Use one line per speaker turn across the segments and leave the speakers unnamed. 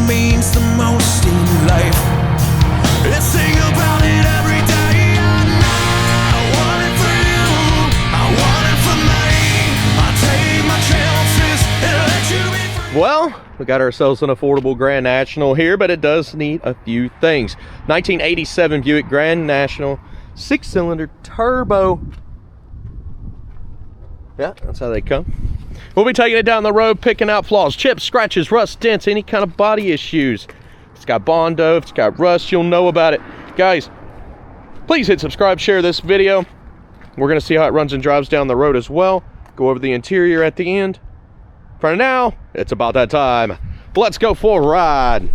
means the most in life. Let's sing about it every day. I want it for you, I want it for me. I take my chances and let you be free.
Well, we got ourselves an affordable Grand National here, but it does need a few things. 1987 Buick Grand National, 6-cylinder turbo. Yeah, that's how they come. We'll be taking it down the road, picking out flaws, chips, scratches, rust, dents, any kind of body issues. If it's got Bondo, if it's got rust, you'll know about it. Guys, please hit subscribe, share this video. We're gonna see how it runs and drives down the road as well. Go over the interior at the end. For now, it's about that time. Let's go for a ride.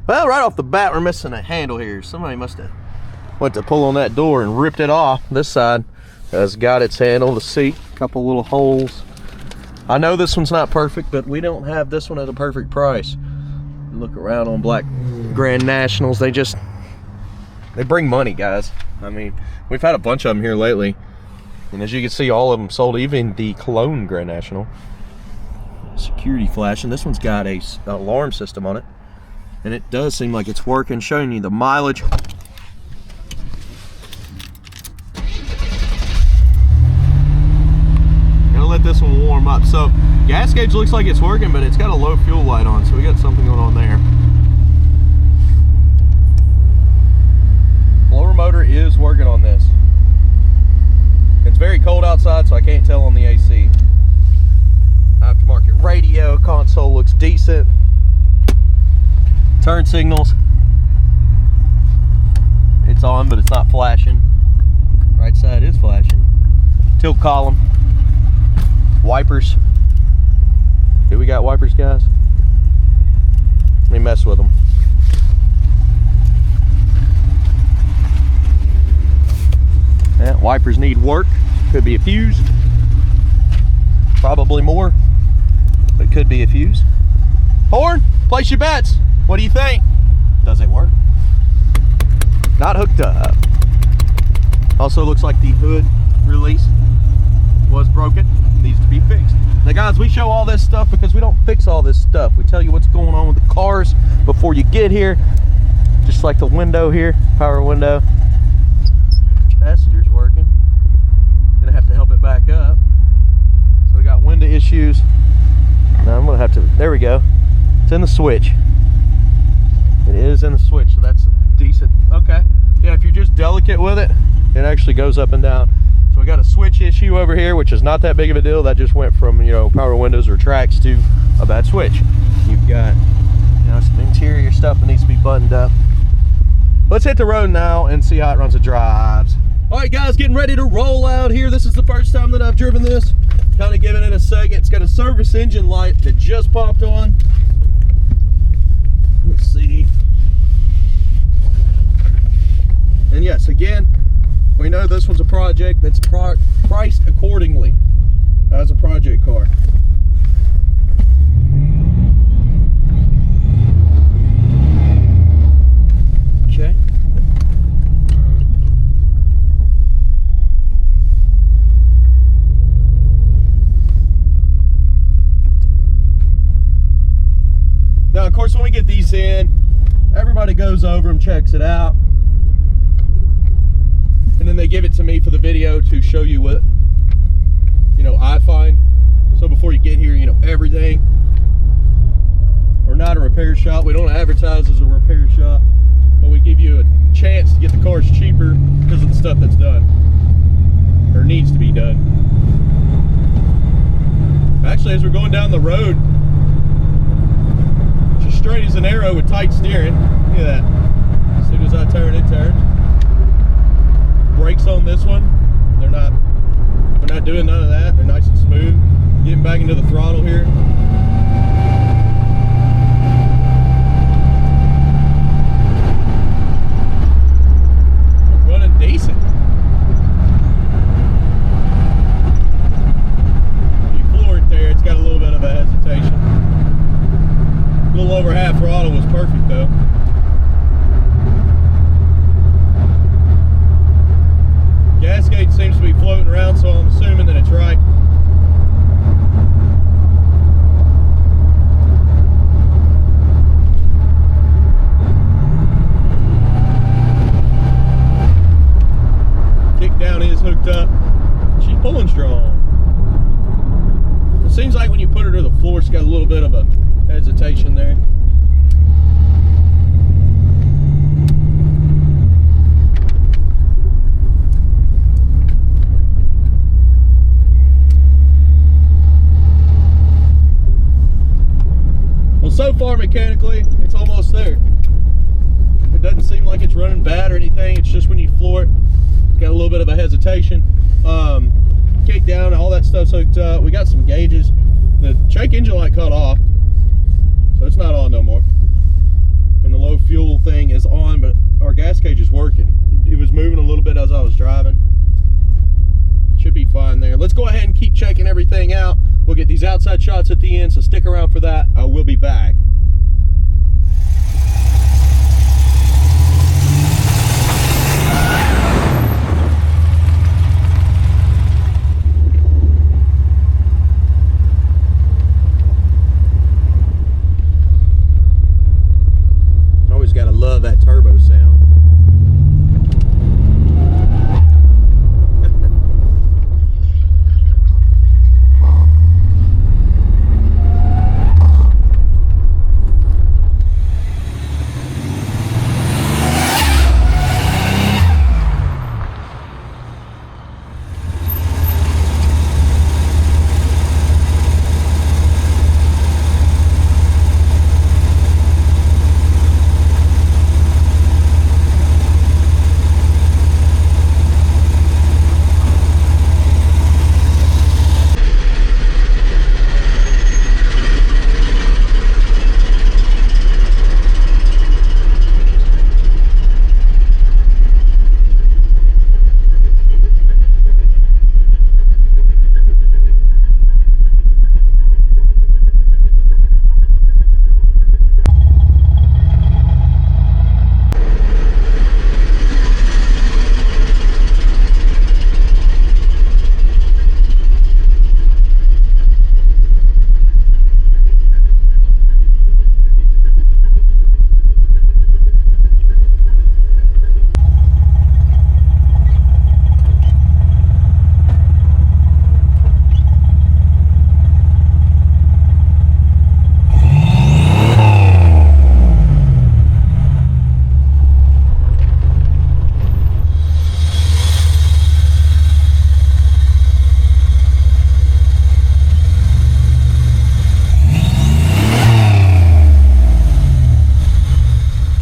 Well, right off the bat, we're missing a handle here. Somebody must have went to pull on that door and ripped it off. This side has got its handle, the seat, a couple little holes. I know this one's not perfect, but we don't have this one at a perfect price. Look around on black Grand Nationals, they bring money, guys. I mean, we've had a bunch of them here lately. And as you can see, all of them sold, even the Cologne Grand National. Security flashing. This one's got an alarm system on it. And it does seem like it's working, showing you the mileage. Gonna let this one warm up. So, gas gauge looks like it's working, but it's got a low fuel light on, so we got something going on there. Blower motor is working on this. It's very cold outside, so I can't tell on the AC. Aftermarket radio, console looks decent. Turn signals. It's on, but it's not flashing. Right side is flashing. Tilt column. Wipers. Do we got wipers, guys? Let me mess with them. Yeah, wipers need work. Could be a fuse. Probably more, but could be a fuse. Horn, place your bets. What do you think? Does it work? Not hooked up. Also looks like the hood release was broken. Needs to be fixed. Now guys, we show all this stuff because we don't fix all this stuff. We tell you what's going on with the cars before you get here. Just like the window here, power window. Passenger's working. Gonna have to help it back up. So we got window issues. Now I'm gonna have to, there we go. It's in the switch. It is in the switch, so that's decent. Okay. Yeah, if you're just delicate with it, it actually goes up and down. So we got a switch issue over here, which is not that big of a deal. That just went from, you know, power windows or tracks to a bad switch. You've got, you know, some interior stuff that needs to be buttoned up. Let's hit the road now and see how it runs and drives. All right, guys, getting ready to roll out here. This is the first time that I've driven this. Kind of giving it a second. It's got a service engine light that just popped on. Let's see. And yes, again, we know this one's a project that's priced accordingly as a project car. Okay. Now, of course, when we get these in, everybody goes over and checks it out. And then they give it to me for the video to show you what, you know, I find. So before you get here, you know everything. We're not a repair shop. We don't advertise as a repair shop. But we give you a chance to get the cars cheaper because of the stuff that's done. Or needs to be done. Actually, as we're going down the road, just straight as an arrow with tight steering. Look at that. As soon as I turn, it turns. Brakes on this one, we're not doing none of that. They're nice and smooth. Getting back into the throttle here. Running decent. You floor it there, it's got a little bit of a hesitation. A little over half throttle was perfect though. Gas gauge seems to be floating around, so I'm assuming that it's right. walkaround is hooked up. She's pulling strong. It seems like when you put her to the floor, it's got a little bit of a hesitation there. Well, so far mechanically, it's almost there. It doesn't seem like it's running bad or anything. It's just when you floor it, it's got a little bit of a hesitation. Kick down, all that stuff's hooked up. We got some gauges. The check engine light cut off, so it's not on no more. And the low fuel thing is on, but our gas gauge is working. It was moving a little bit as I was driving. Should be fine there. Let's go ahead and keep checking everything out. We'll get these outside shots at the end, so stick around for that. I will be back. Always gotta love that turbo sound.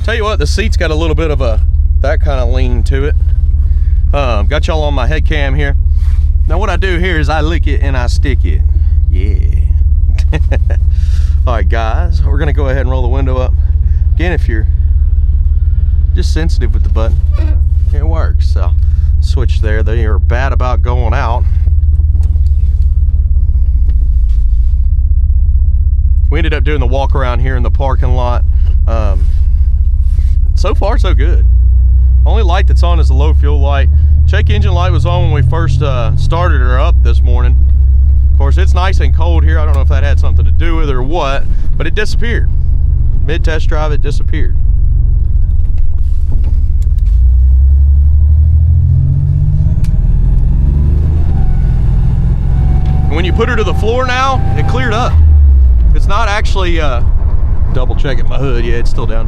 Tell you what, the seat's got a little bit of that kind of lean to it. Got y'all on my head cam here. Now what I do here is I lick it and I stick it. Yeah. All right, guys, we're gonna go ahead and roll the window up. Again, if you're just sensitive with the button, it works. So switch there. They are bad about going out. We ended up doing the walk around here in the parking lot. So far so good. Only light that's on is the low fuel light. Check engine light was on when we first started her up this morning. Of course, it's nice and cold here. I don't know if that had something to do with it or what, but it disappeared. Mid-test drive, it disappeared. And when you put her to the floor now, it cleared up. It's not actually, double checking my hood. Yeah, it's still down.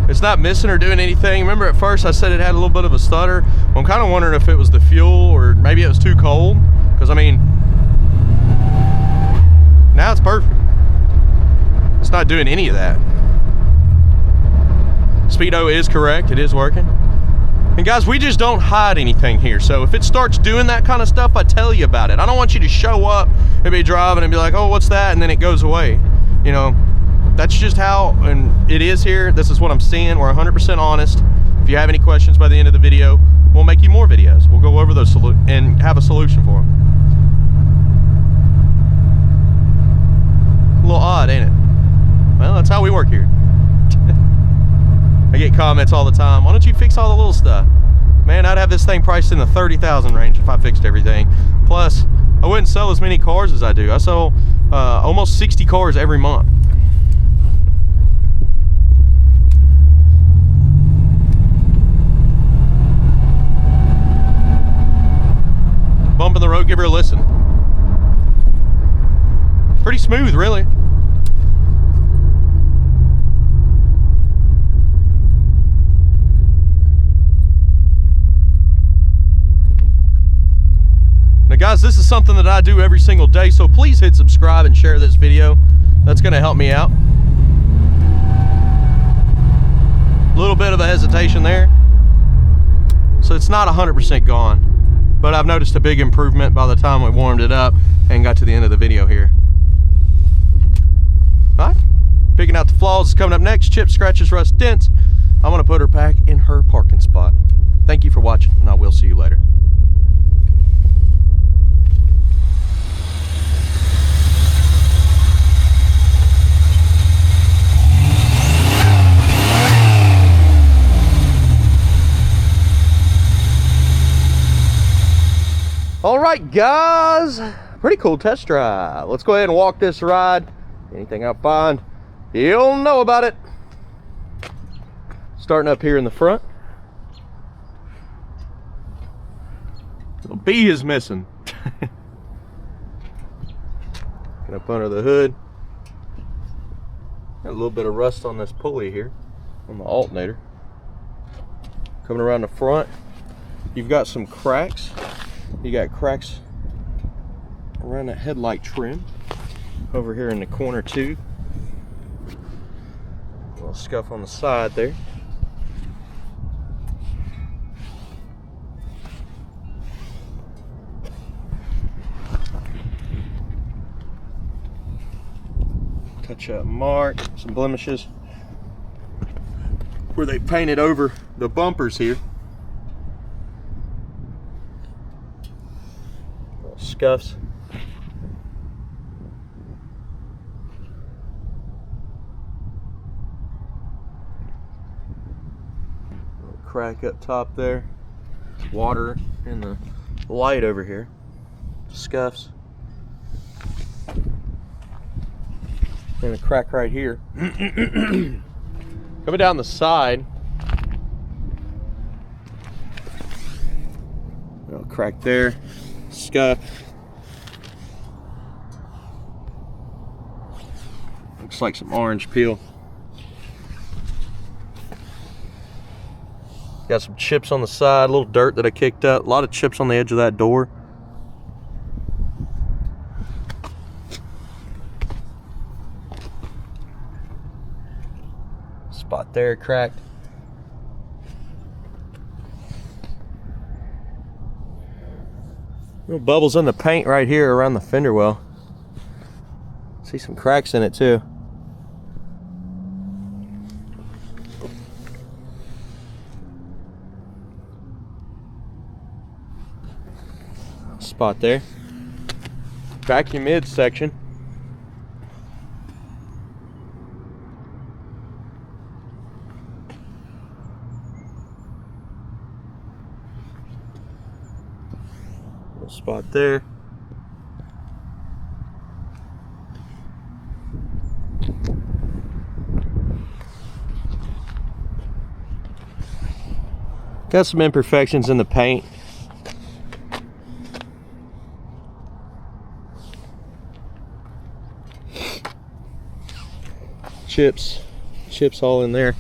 It's not missing or doing anything. Remember at first I said it had a little bit of a stutter? Well, I'm kind of wondering if it was the fuel or maybe it was too cold. Because I mean, now it's perfect. It's not doing any of that. Speedo is correct, it is working. And guys, we just don't hide anything here. So if it starts doing that kind of stuff, I tell you about it. I don't want you to show up and be driving and be like, oh, what's that? And then it goes away. You know, that's just how and it is here. This is what I'm seeing. We're 100% honest. If you have any questions by the end of the video, we'll make you more videos. We'll go over those and have a solution for them. A little odd, ain't it? Well, that's how we work here. I get comments all the time. Why don't you fix all the little stuff? Man, I'd have this thing priced in the 30,000 range if I fixed everything. Plus, I wouldn't sell as many cars as I do. I sell almost 60 cars every month. give her a listen. Pretty smooth, really. Now guys, this is something that I do every single day, so please hit subscribe and share this video. That's gonna help me out. A little bit of a hesitation there. So it's not 100% gone, but I've noticed a big improvement by the time we warmed it up and got to the end of the video here. All right, picking out the flaws is coming up next. Chips, scratches, rust, dents. I'm gonna put her back in her parking spot. Thank you for watching, and I will see you later. All right, guys, pretty cool test drive. Let's go ahead and walk this ride. Anything I find, you'll know about it. Starting up here in the front. Little B is missing. Get up under the hood. Got a little bit of rust on this pulley here, on the alternator. Coming around the front, you've got some cracks. You got cracks around that headlight trim. Over here in the corner too. A little scuff on the side there. Touch up mark, some blemishes where they painted over the bumpers here. Little scuffs. Crack up top there. Water in the light over here. Scuffs. And a crack right here. Coming down the side. Little crack there. Scuff. Looks like some orange peel. Got some chips on the side, a little dirt that I kicked up, a lot of chips on the edge of that door. Spot there cracked. Little bubbles in the paint right here around the fender well. See some cracks in it too. Spot there. Vacuum midsection. Little spot there. Got some imperfections in the paint. Chips all in there.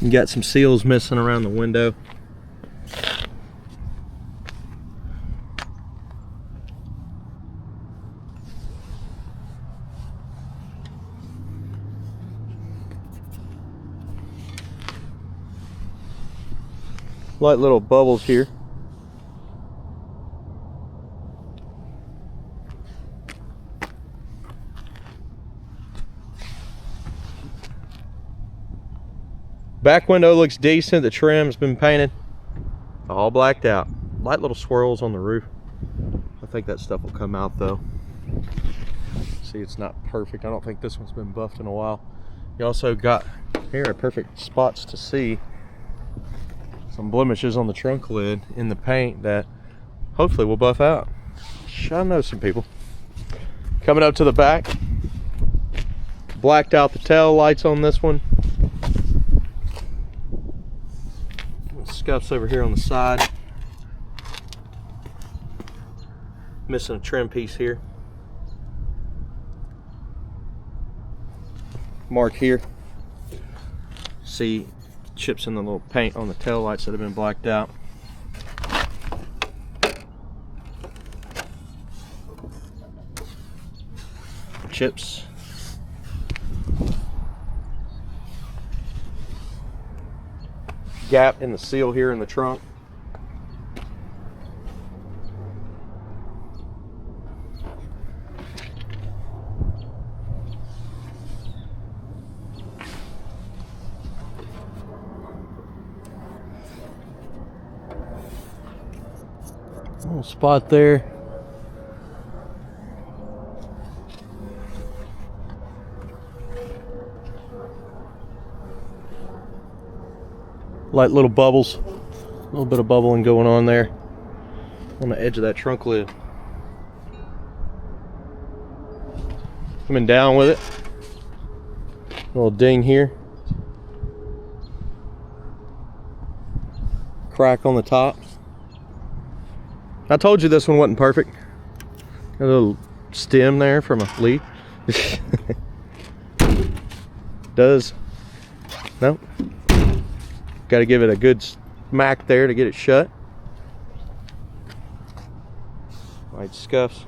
You got some seals missing around the window. Light little bubbles here. Back window looks decent. The trim's been painted. All blacked out. Light little swirls on the roof. I think that stuff will come out though. See, it's not perfect. I don't think this one's been buffed in a while. You also got here a perfect spots to see some blemishes on the trunk lid in the paint that hopefully we'll buff out. I know some people. Coming up to the back, blacked out the tail lights on this one. Scuffs over here on the side. Missing a trim piece here. Mark here. See chips in the little paint on the tail lights that have been blacked out. Chips. Gap in the seal here in the trunk. Little spot there. Light little bubbles, a little bit of bubbling going on there on the edge of that trunk lid. Coming down with it, a little ding here, crack on the top. I told you this one wasn't perfect. A little stem there from a leaf. Does no. Got to give it a good smack there to get it shut. Light scuffs.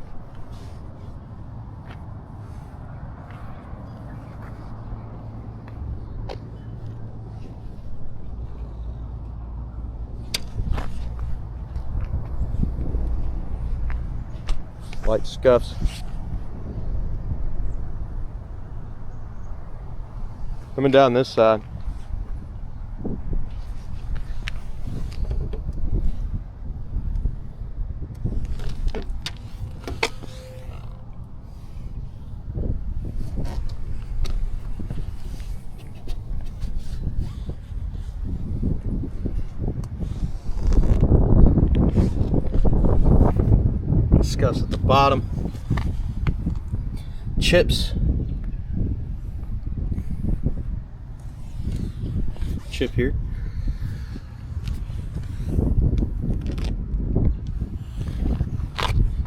Light scuffs. Coming down this side. Scuffs at the bottom. Chips. Chip here.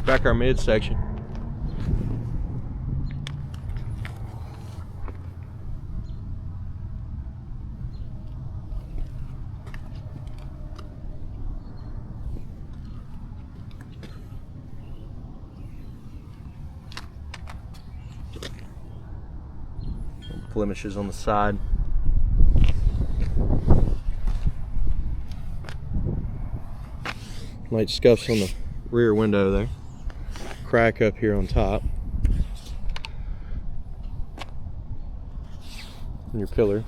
Back our midsection. Blemishes on the side. Light scuffs on the rear window there. Crack up here on top. And your pillar.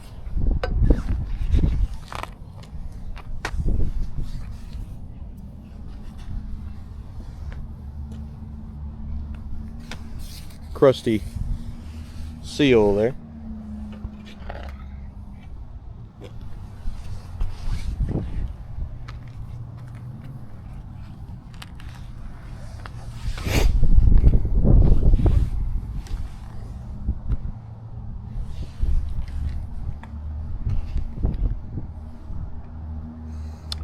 Crusty seal there.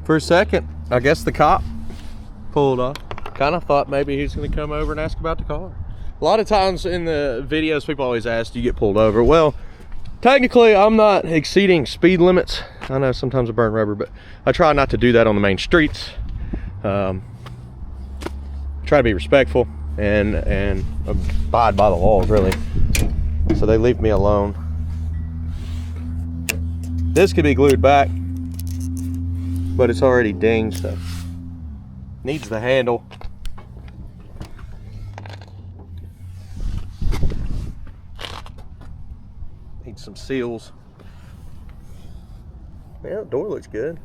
For a second, I guess the cop pulled off. Kind of thought maybe he's going to come over and ask about the car. A lot of times in the videos, people always ask, do you get pulled over? Well, technically, I'm not exceeding speed limits. I know sometimes I burn rubber, but I try not to do that on the main streets. Try to be respectful and abide by the laws, really. So they leave me alone. This could be glued back, but it's already dinged, so needs the handle. Needs some seals. Yeah, the door looks good.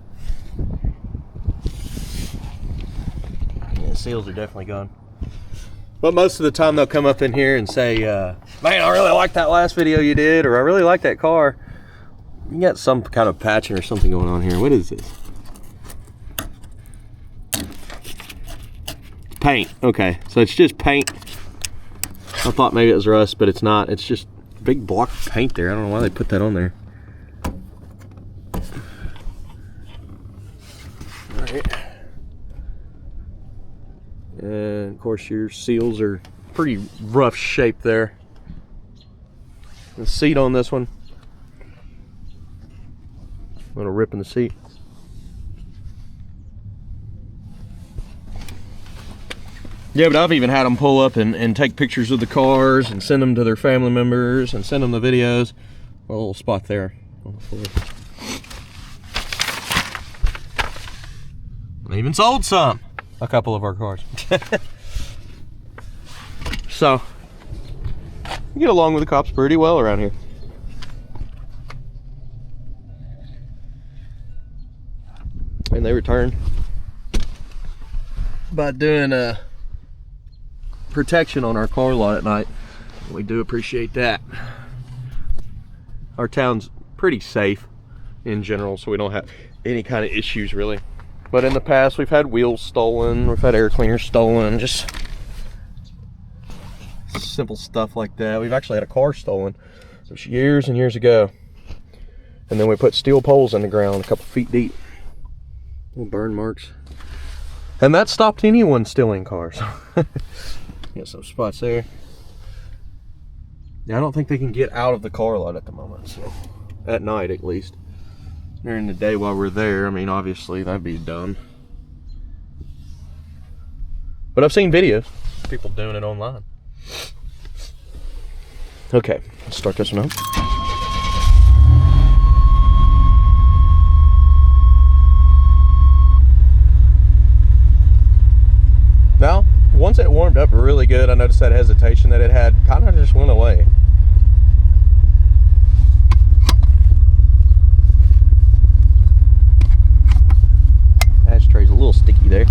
Yeah, the seals are definitely gone. But most of the time they'll come up in here and say, man, I really like that last video you did, or I really like that car. You got some kind of patching or something going on here. What is this? paint. Okay, so it's just paint. I thought maybe it was rust, but it's not. It's just a big block of paint there. I don't know why they put that on there. All right. And of course your seals are pretty rough shape there. The seat on this one, a little rip in the seat. Yeah, but I've even had them pull up and take pictures of the cars and send them to their family members and send them the videos. A little spot there on the floor. I even sold a couple of our cars. So, you get along with the cops pretty well around here. And they returned by doing protection on our car lot at night. We do appreciate that. Our town's pretty safe in general, so we don't have any kind of issues really. But in the past, we've had wheels stolen, we've had air cleaners stolen, just simple stuff like that. We've actually had a car stolen. It was years and years ago. And then we put steel poles in the ground a couple feet deep. Little burn marks. And that stopped anyone stealing cars. Got some spots there. Yeah, I don't think they can get out of the car lot at the moment, so at night at least. During the day while we're there, I mean, obviously that'd be dumb. But I've seen videos, people doing it online. Okay, let's start this one up. Now, once it warmed up really good, I noticed that hesitation that it had kind of just went away. Ashtray's a little sticky there.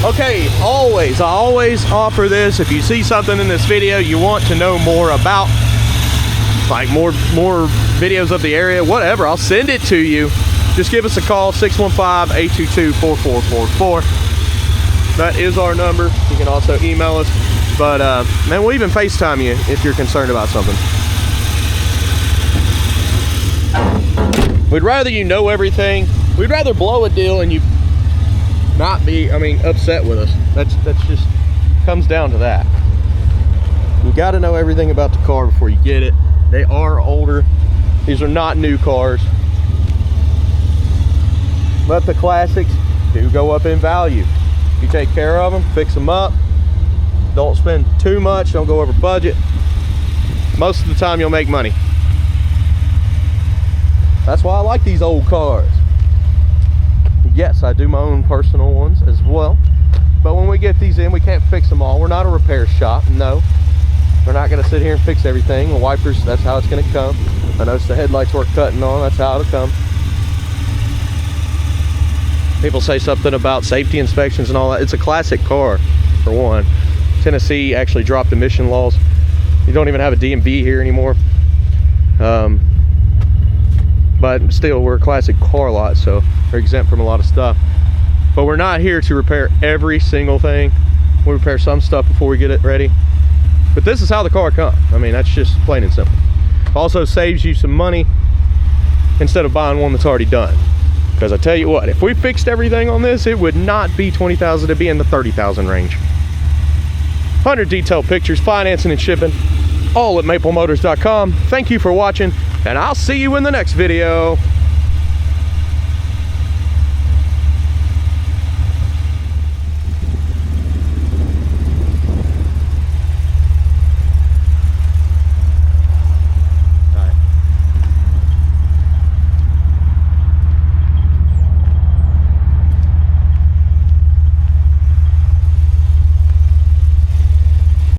Okay, I always offer this. If you see something in this video you want to know more about, like more videos of the area, whatever, I'll send it to you. Just give us a call, 615-822-4444. That is our number. You can also email us. But man, we'll even FaceTime you if you're concerned about something. We'd rather you know everything. We'd rather blow a deal and you not be, upset with us. That's just comes down to that. You got to know everything about the car before you get it. They are older. These are not new cars. But the classics do go up in value. You take care of them, fix them up. Don't spend too much, don't go over budget. Most of the time you'll make money. That's why I like these old cars. Yes, I do my own personal ones as well. But when we get these in, we can't fix them all. We're not a repair shop, no. We're not gonna sit here and fix everything. The wipers, that's how it's gonna come. I noticed the headlights weren't cutting on, that's how it'll come. People say something about safety inspections and all that. It's a classic car, for one. Tennessee actually dropped emission laws. You don't even have a DMV here anymore. But still, we're a classic car lot, so we're exempt from a lot of stuff. But we're not here to repair every single thing. We repair some stuff before we get it ready. But this is how the car comes. That's just plain and simple. Also saves you some money instead of buying one that's already done. Because I tell you what, if we fixed everything on this, it would not be $20,000, it'd be in the $30,000 range. 100 detailed pictures, financing and shipping, all at maplemotors.com. Thank you for watching, and I'll see you in the next video.